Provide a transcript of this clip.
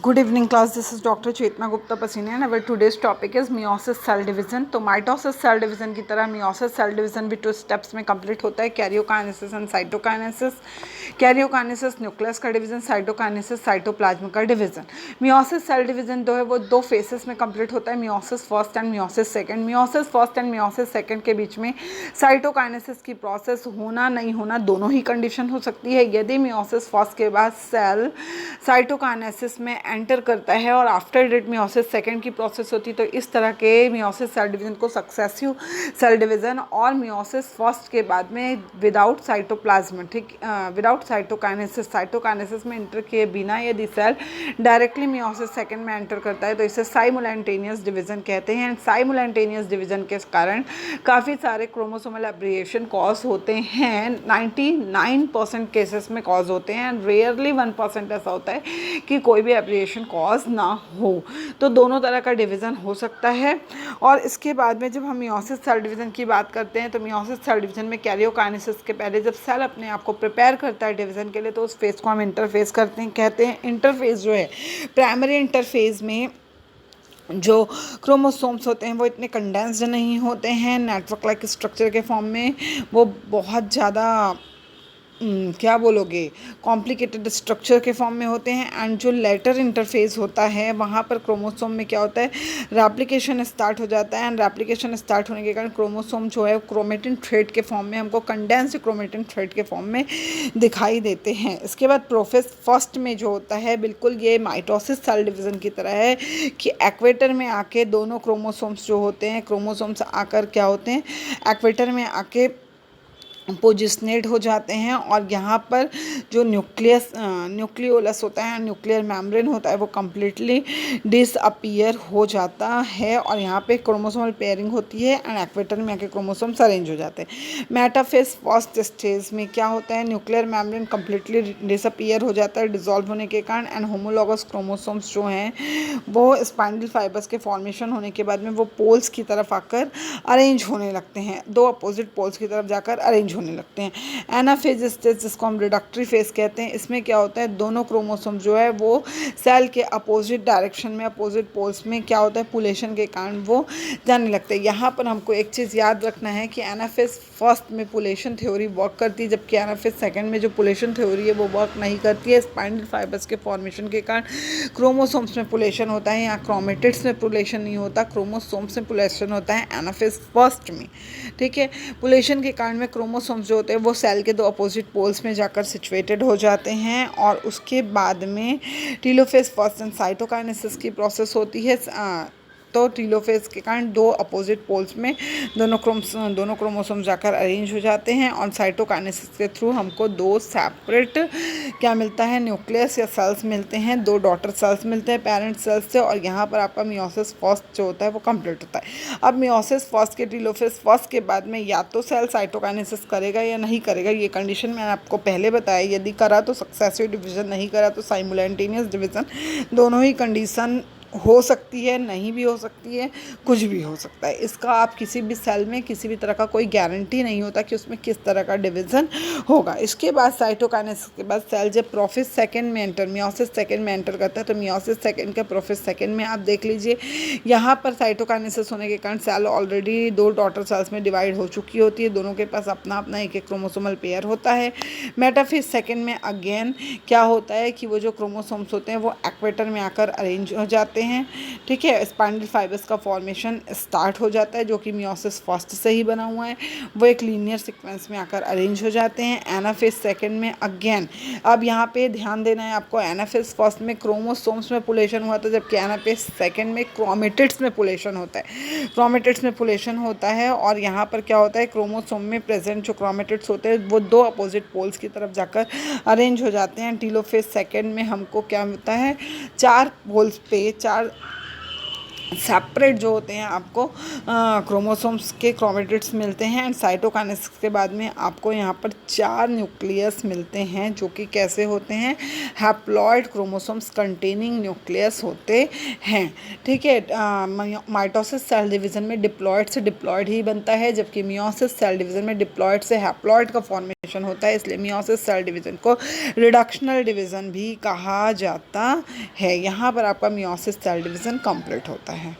Good evening class, this is Dr. Chetna Gupta Pasine and our today's topic is meiosis cell division. तो mitosis cell division की तरह meiosis cell division भी 2 steps में complete होता है, karyokinesis and cytokinesis. Karyokinesis nucleus का division, cytokinesis cytoplasm का division. meiosis cell division जो है वो 2 फेसेस में कंप्लीट होता है, meiosis first and meiosis second. meiosis first and meiosis second के बीच में साइटोकाइनेसिस की प्रोसेस होना नहीं होना दोनों ही कंडीशन हो सकती है। यदि meiosis फर्स्ट के बाद सेल साइटोकाइनेसिस में एंटर करता है और आफ्टर डेट meiosis सेकंड की प्रोसेस होती है, तो इस तरह के meiosis सेल डिवीजन को सक्सेसिव सेल डिवीजन और meiosis फर्स्ट के बाद में विदाउट साइटोप्लाज्म, ठीक, विदाउट साइटोकाइनेसिस में एंटर किए बिना यदि सेल डायरेक्टली meiosis सेकंड में एंटर करता है तो इसे साइमुलेंटेनियस डिवीजन कहते हैं। साइमुलेंटेनियस डिवीजन के कारण काफ़ी सारे क्रोमोसोमल एब्रिएशन कॉज होते हैं, 99% केसेस में कॉज होते हैं, रेयरली 1% ऐसा होता है कि कोई भी एब्रिएशन कॉज ना हो। तो दोनों तरह का डिवीज़न हो सकता है। और इसके बाद में जब हम meiosis सेल डिवीज़न की बात करते हैं तो meiosis सेल डिवीज़न में कैरियोकाइनेसिस के पहले जब सेल अपने आप को प्रिपेयर करता है डिवीज़न के लिए तो उस फेज़ को हम इंटरफेज कहते हैं। इंटरफेज जो है, प्राइमरी इंटरफेज में जो क्रोमोसोम्स होते हैं वो इतने कंडेंस्ड नहीं होते हैं, नेटवर्क लाइक स्ट्रक्चर के फॉर्म में वो बहुत ज़्यादा क्या बोलोगे, कॉम्प्लिकेटेड स्ट्रक्चर के फॉर्म में होते हैं। एंड जो लेटर इंटरफेस होता है वहाँ पर क्रोमोसोम में क्या होता है, रेप्लिकेशन स्टार्ट हो जाता है। एंड रेप्लिकेशन स्टार्ट होने के कारण क्रोमोसोम जो है क्रोमेटिन थ्रेड के फॉर्म में, हमको कंडेंस्ड क्रोमेटिन थ्रेड के फॉर्म में दिखाई देते हैं। इसके बाद प्रोफेस फर्स्ट में जो होता है बिल्कुल ये माइटोसिस सेल डिवीज़न की तरह है कि एक्वेटर में आके दोनों क्रोमोसोम्स जो होते हैं, क्रोमोसोम्स आकर क्या होते हैं, एक्वेटर में आके पोजिशनेट हो जाते हैं और यहाँ पर जो न्यूक्लियोलस होता है, न्यूक्लियर मेम्ब्रेन होता है, वो कम्प्लीटली डिसअपीयर हो जाता है और यहाँ पे क्रोमोसोमल पेयरिंग होती है एंड एक्वेटर में आके क्रोमोसोम्स अरेंज हो जाते हैं। मेटाफेज फर्स्ट स्टेज में क्या होता है, न्यूक्लियर मेम्ब्रेन कम्प्लीटली डिसअपीयर हो जाता है डिसॉल्व होने के कारण एंड होमोलॉगस क्रोमोसोम्स जो हैं वो स्पाइंडल फाइबर्स के फॉर्मेशन होने के बाद में वो पोल्स की तरफ आकर अरेंज होने लगते हैं, 2 अपोजिट पोल्स की तरफ जाकर अरेंज होने लगते हैं। एनाफेज स्टेज जिसको हम रिडक्टरी फेज कहते हैं, इसमें क्या होता है, दोनों क्रोमोसोम जो है वो सेल के अपोजिट डायरेक्शन में, अपोजिट पोल्स में क्या होता है, पुलेशन के कारण वो जाने लगते हैं। यहाँ पर हमको एक चीज़ याद रखना है कि एनाफेज फर्स्ट में पुलेशन थ्योरी वर्क करती है, जबकि एनाफेज सेकंड में जो पुलेशन थ्योरी है वो वर्क नहीं करती है। स्पाइंडल फाइबर्स के फॉर्मेशन के कारण क्रोमोसोम्स में पुलेशन होता है, यहाँ क्रोमेटिड्स में पुलेशन नहीं होता, क्रोमोसोम्स में पुलेशन होता है एनाफेज फर्स्ट में, ठीक है। पुलेशन के कारण में क्रोमोसोम्स जो होते हैं वो सेल के 2 अपोजिट पोल्स में जाकर सिचुएटेड हो जाते हैं और उसके बाद में टीलोफेज फर्स्ट एंड साइटोकाइनेसिस की प्रोसेस होती है। तो टीलोफेज के कारण 2 अपोजिट पोल्स में दोनों क्रोमोसोम जाकर अरेंज हो जाते हैं और साइटोकाइनेसिस के थ्रू हमको 2 सेपरेट क्या मिलता है, न्यूक्लियस या सेल्स मिलते हैं, 2 डॉटर सेल्स मिलते हैं पेरेंट सेल्स से और यहाँ पर आपका meiosis फर्स्ट जो होता है वो कंप्लीट होता है। अब meiosis फर्स्ट के टीलोफेज फर्स्ट के बाद में या तो सेल साइटोकाइनेसिस करेगा या नहीं करेगा, ये कंडीशन मैंने आपको पहले बताया। यदि करा तो सक्सेसिव डिवीजन, नहीं करा तो साइमुलेंटेनियस डिवीजन। दोनों ही कंडीशन हो सकती है, नहीं भी हो सकती है, कुछ भी हो सकता है। इसका आप किसी भी सेल में किसी भी तरह का कोई गारंटी नहीं होता कि उसमें किस तरह का डिवीज़न होगा। इसके बाद साइटोकाइनेसिस के बाद सेल जब प्रोफेज सेकंड में एंटर, meiosis सेकंड में एंटर करता है तो meiosis सेकंड का प्रोफेज सेकंड में आप देख लीजिए, यहाँ पर साइटोकाइनेसिस होने के कारण सेल ऑलरेडी 2 डॉटर सेल्स में डिवाइड हो चुकी होती है, दोनों के पास अपना अपना एक क्रोमोसोमल पेयर होता है। मेटाफेज सेकंड में अगेन क्या होता है कि वो जो क्रोमोसोम्स होते हैं वो एक्वेटर में आकर अरेंज हो जाते हैं, ठीक है। स्पाइंडल फाइबर्स का फॉर्मेशन स्टार्ट हो जाता है जो कि meiosis फर्स्ट से ही बना हुआ है, वो एक लीनियर सीक्वेंस में आकर अरेंज हो जाते हैं। एनाफेज सेकंड में अगेन, अब यहाँ पे ध्यान देना है आपको, एनाफेज फर्स्ट में क्रोमोसोम्स में पुलेशन हुआ था, जबकि एनाफेज सेकंड में क्रोमेटिड्स में पुलेशन होता है। क्रोमेटिड्स में पुलेशन होता है और यहाँ पर क्या होता है, क्रोमोसोम में प्रेजेंट जो क्रोमेटिड्स होते हैं वो 2 अपोजिट पोल्स की तरफ जाकर अरेंज हो जाते हैं। टीलोफेज सेकंड में हमको क्या होता है, 4 पोल्स पे 4 सेपरेट जो होते हैं आपको क्रोमोसोम्स के क्रोमेटिड्स मिलते हैं। एंड साइटोकाइनेसिस के बाद में आपको यहाँ पर 4 न्यूक्लियस मिलते हैं जो कि कैसे होते हैं, हैप्लॉइड क्रोमोसोम्स कंटेनिंग न्यूक्लियस होते हैं। ठीक है, माइटोसिस सेल डिवीज़न में डिप्लॉइड से डिप्लॉइड ही बनता है, जबकि मियोसिस सेल डिवीज़न में डिप्लॉइड से हैप्लॉइड का फॉर्मेशन होता है। इसलिए मियोसिस सेल डिवीज़न को रिडक्शनल डिवीज़न भी कहा जाता है। यहाँ पर आपका मियोसिस सेल डिवीज़न कंप्लीट होता है।